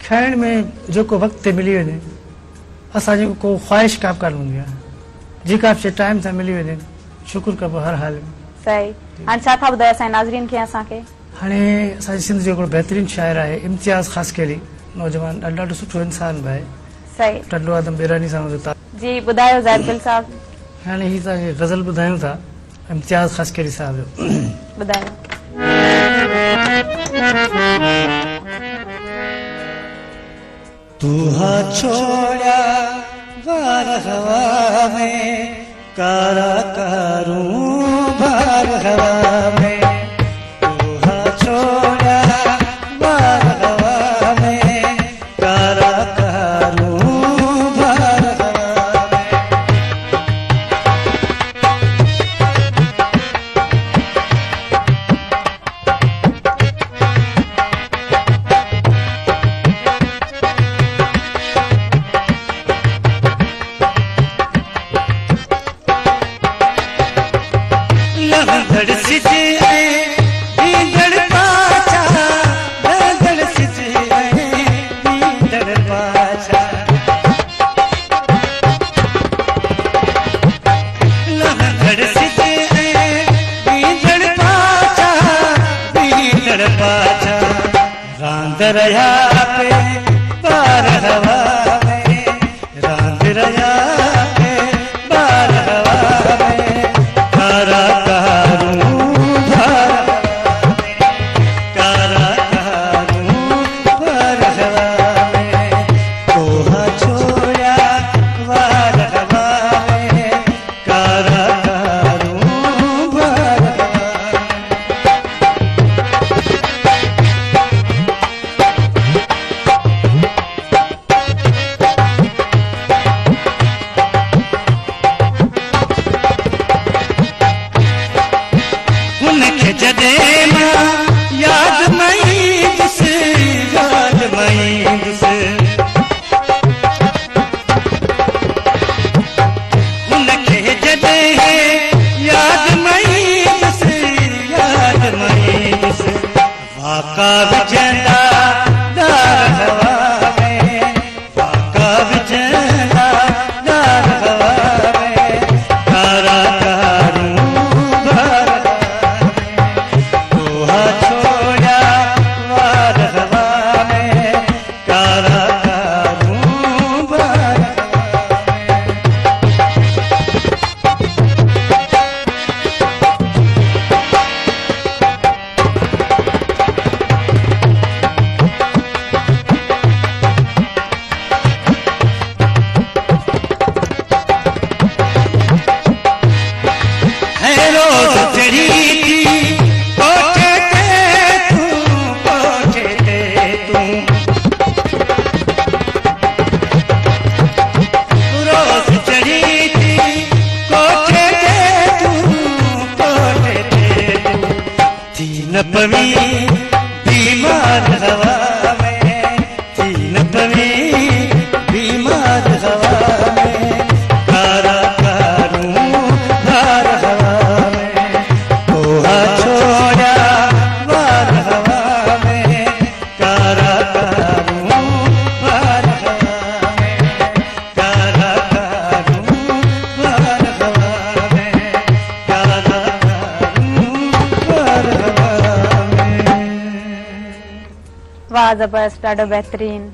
खाइण में जेको वक़्तु मिली वञे असांजी को ख़्वाहिश का कान हूंदी आहे जेका बि शइ टाइम सां मिली वञे शुक्र कबो हर हाल में। सही हाणे छा था ॿुधायो असांजे नाज़रीन खे असांखे? हाणे असांजी सिंध जो हिकिड़ो बहितरीनु शाइर आहे इम्तियाज़ ख़ासकेली नौजवान ॾाढो सुठो इंसान बि आहे। सही टंडो आदम बेरानी सां जी ॿुधायो ज़ाहिर दिल साहब। हाणे हीअ तव्हांखे ग़ज़ल ॿुधायूं था इम्तियाज़ ख़ासकेली साहब जो। ॿुधायो। तू हाँ छोड़ा बार हवा में कारा कारूं बार हवा में तू हाँ छोड़ा बार हवा में कारा कारूं बार हवा लहंगड़ सिजे ईंदड़ पाछा लहंगड़ सिजे ईंदड़ पाछा लहंगड़ सिजे ईंदड़ पाछा ईंदड़ पाछा रांद रहा पे पार हवा में रांद रहा पे पार हवा में कारा जदे मां याद मईंदुस याद मईंदुस उनखे जदे याद मईंदुस याद मईंदुस वाका विझंदा दार हवा में वाका विझंदा दार हवा में कारा न पवी बीमार हवा में थी न पवी बीमार हवा में कारा कारूं बार हवा में कोहा छोड़ा बार हवा में कारा कारूं बार हवा में कारा कारूं बार हवा में कारा कारूं बार हवा। वाह जबरदस्त ॾाढो बहितरीन।